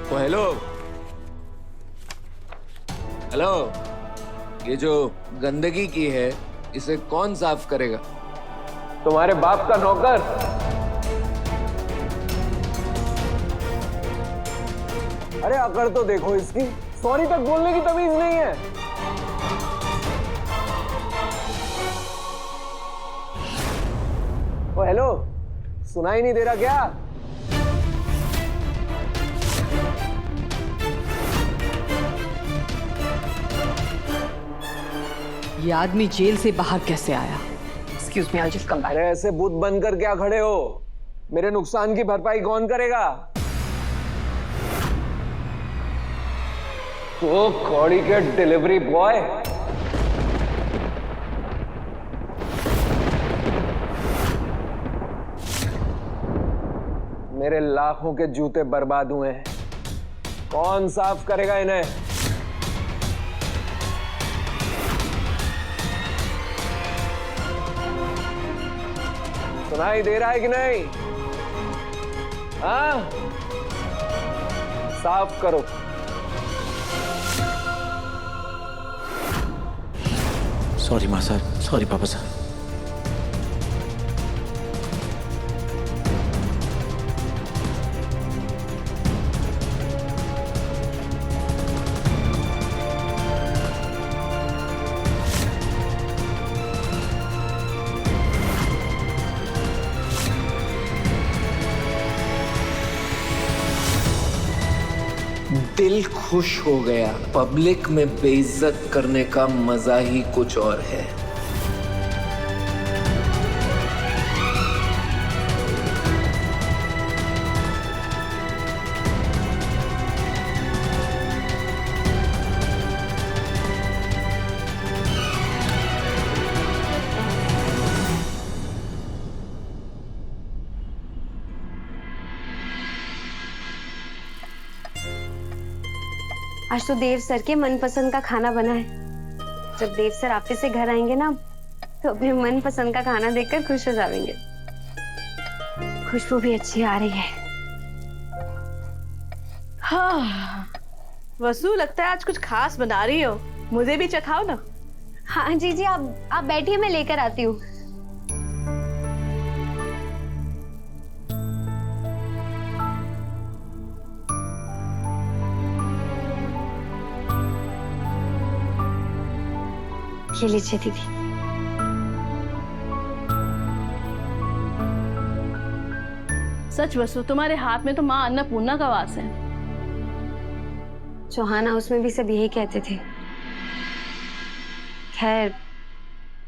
ओ hello hello, ये जो गंदगी की है इसे कौन साफ करेगा? तुम्हारे बाप का नौकर। अरे अकड़ तो देखो इसकी, सॉरी तक बोलने की तमीज नहीं है। ओ हेलो, सुनाई नहीं दे रहा क्या? ये आदमी जेल से बाहर कैसे आया? Excuse me, I'll just come back. अरे ऐसे बुत बनकर क्या खड़े हो? मेरे नुकसान की भरपाई कौन करेगा? तो कौड़ी के डिलीवरी बॉय। मेरे लाखों के जूते बर्बाद हुए हैं, कौन साफ करेगा इन्हें? सुनाई दे रहा है कि नहीं? हाँ, साफ करो। सॉरी माँ साहब, सॉरी पापा साहब। दिल खुश हो गया। पब्लिक में बेइज्जत करने का मजा ही कुछ और है। आज तो देव सर के मनपसंद का खाना बना है। जब देव सर ऑफिस से घर आएंगे ना, तो अपने मनपसंद का खाना देखकर खुश हो जाएंगे। खुशबू भी अच्छी आ रही है। हाँ, वसु लगता है आज कुछ खास बना रही हो, मुझे भी चखाओ ना। हाँ जी, आप बैठिए, मैं लेकर आती हूँ। ये लीजिए दीदी। सच वसु, तुम्हारे हाथ में तो माँ अन्नपूर्णा का वास है। चौहान हाउस में भी सब यही कहते थे। खैर,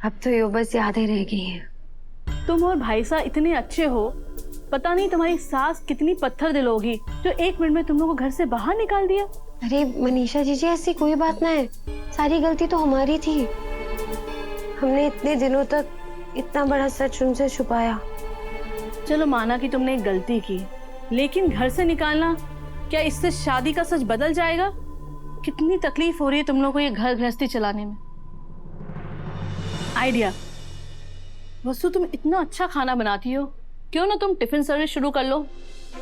अब तो ये बस यादें रह गई हैं। तुम और भाई साहब इतने अच्छे हो, पता नहीं तुम्हारी सास कितनी पत्थर दिल होगी जो 1 मिनट में तुम लोगों को घर से बाहर निकाल दिया। अरे मनीषा जी ऐसी कोई बात ना है, सारी गलती तो हमारी थी। हमने इतने दिनों तक इतना बड़ा सच उनसे छुपाया। चलो माना कि तुमने एक गलती की, लेकिन घर से निकालना, क्या इससे शादी का सच बदल जाएगा? कितनी तकलीफ हो रही है तुम लोगों को ये घर गृहस्थी चलाने में। आइडिया, वसु तुम इतना अच्छा खाना बनाती हो, क्यों ना तुम टिफिन सर्विस शुरू कर लो।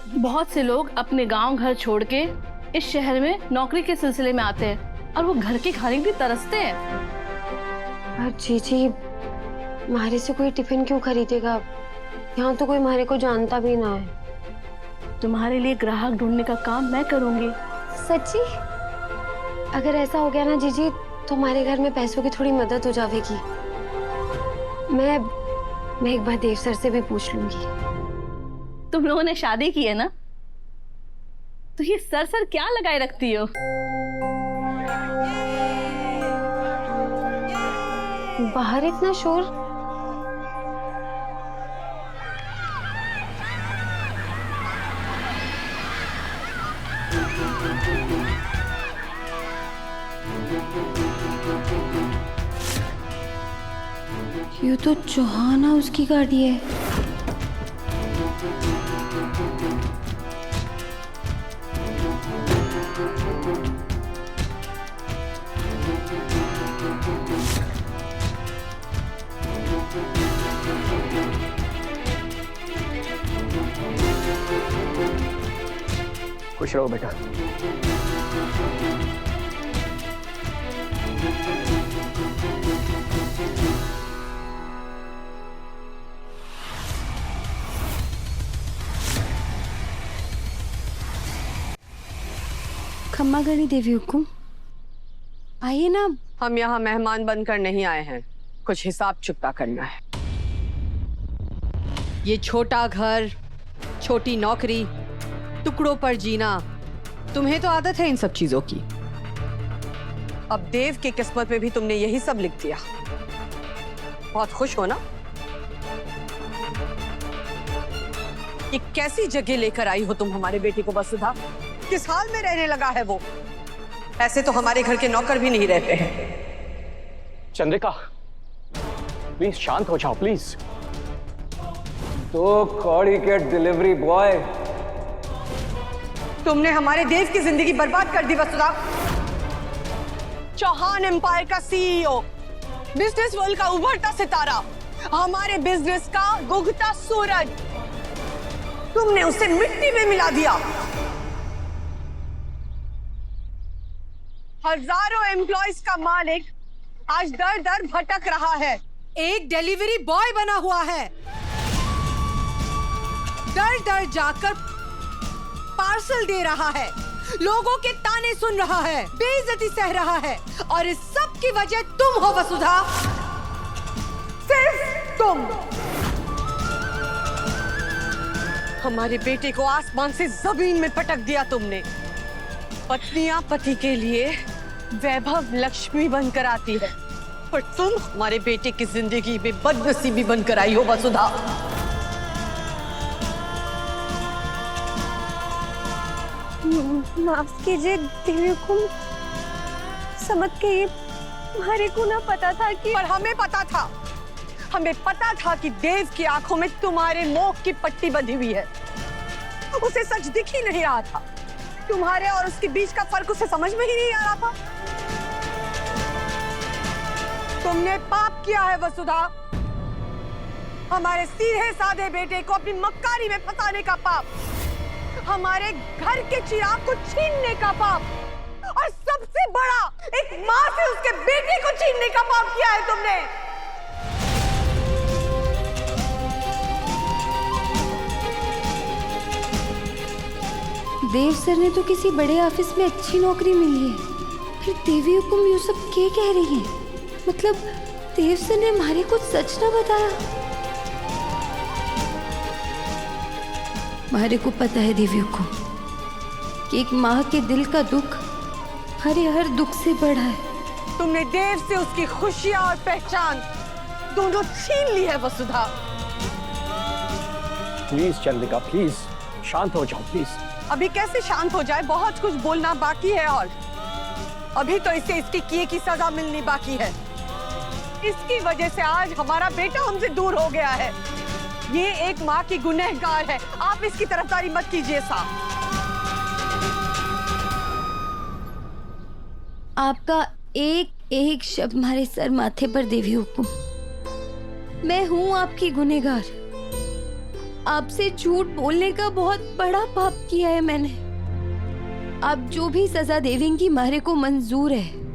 बहुत से लोग अपने गांव घर छोड़ के इस शहर में नौकरी के सिलसिले में आते हैं और वो घर के खाने भी तरसते हैं। पर जीजी, मारे से कोई टिफिन क्यों खरीदेगा? यहाँ तो कोई मारे को जानता भी ना है। तुम्हारे लिए ग्राहक ढूंढने का काम मैं करूंगी। सच्ची? अगर ऐसा हो गया ना जीजी, तो हमारे घर में पैसों की थोड़ी मदद हो जाएगी। मैं एक बार देव सर से भी पूछ लूंगी। तुम लोगों ने शादी की है ना, तो ये सर क्या लगाए रखती हो? बाहर इतना शोर। ये तो चौहान हाउस की गाड़ी है। खुश रहो बेटा। खम्मा गणी देवी हुकुम, आइए ना। हम यहाँ मेहमान बनकर नहीं आए हैं, कुछ हिसाब चुकता करना है। ये छोटा घर, छोटी नौकरी, टुकड़ों पर जीना, तुम्हें तो आदत है इन सब चीजों की। अब देव की किस्मत में भी तुमने यही सब लिख दिया। बहुत खुश हो ना? ये कैसी जगह लेकर आई हो तुम हमारे बेटे को वसुधा? किस हाल में रहने लगा है वो? ऐसे तो हमारे घर के नौकर भी नहीं रहते हैं। चंद्रिका, प्लीज शांत हो जाओ प्लीज। 2 कौड़ी के डिलीवरी बॉय। तुमने हमारे देश की जिंदगी बर्बाद कर दी वसुधा। चौहान एम्पायर का सीईओ, बिजनेस वर्ल्ड का उभरता सितारा, हमारे बिजनेस का उगता सूरज, तुमने उसे मिट्टी में मिला दिया। हजारों एम्प्लॉइज का मालिक आज दर दर भटक रहा है। एक डिलीवरी बॉय बना हुआ है, दर दर जाकर पार्सल दे रहा है, लोगों के ताने सुन रहा है, बेइज्जती सह रहा है, और इस सब की वजह तुम हो वसुधा, सिर्फ तुम। हमारे बेटे को आसमान से जमीन में पटक दिया तुमने। पत्नियां पति के लिए वैभव लक्ष्मी बनकर आती है, पर तुम हमारे बेटे की जिंदगी में बदनसीबी बनकर आई हो वसुधा। माफ कीजिए देवी हुकुम, समझ के ये हमारे को ना पता था कि। पर हमें पता था, हमें पता था कि देव की आंखों में तुम्हारे मोह की पट्टी बंधी हुई है। उसे सच दिख ही नहीं रहा था। तुम्हारे और उसके बीच का फर्क उसे समझ में ही नहीं आ रहा था। तुमने पाप किया है वसुधा, हमारे सीधे साधे बेटे को अपनी मक्कारी में फंसाने का पाप, हमारे घर के चिराग को छीनने का पाप, और सबसे बड़ा एक माँ से उसके बेटे को छीनने का पाप किया है तुमने। देव सर ने तो किसी बड़े ऑफिस में अच्छी नौकरी मिली है, फिर देवी हुकुम ये सब क्या कह रही है? मतलब देव सर ने हमारे को सच ना बताया? हमारे को पता है देवी हुकुम कि एक माँ के दिल का दुख हर दुख से बड़ा है। तुमने देव से उसकी खुशियां और पहचान दोनों छीन ली है वसुधा। प्लीज चंद्रिका, प्लीज शांत हो जाओ प्लीज। अभी कैसे शांत हो जाए? बहुत कुछ बोलना बाकी है, और अभी तो इसे इसके किए की सजा मिलनी बाकी है। इसकी वजह से आज हमारा बेटा हमसे दूर हो गया है। ये एक माँ की गुनहगार है, आप इसकी तरफदारी मत कीजिए साहब। आपका एक एक शब्द हमारे सर माथे पर देवी हुकुम। मैं हूँ आपकी गुनहगार। आपसे झूठ बोलने का बहुत बड़ा पाप किया है मैंने। आप जो भी सजा देवेंगी हमारे को मंजूर है।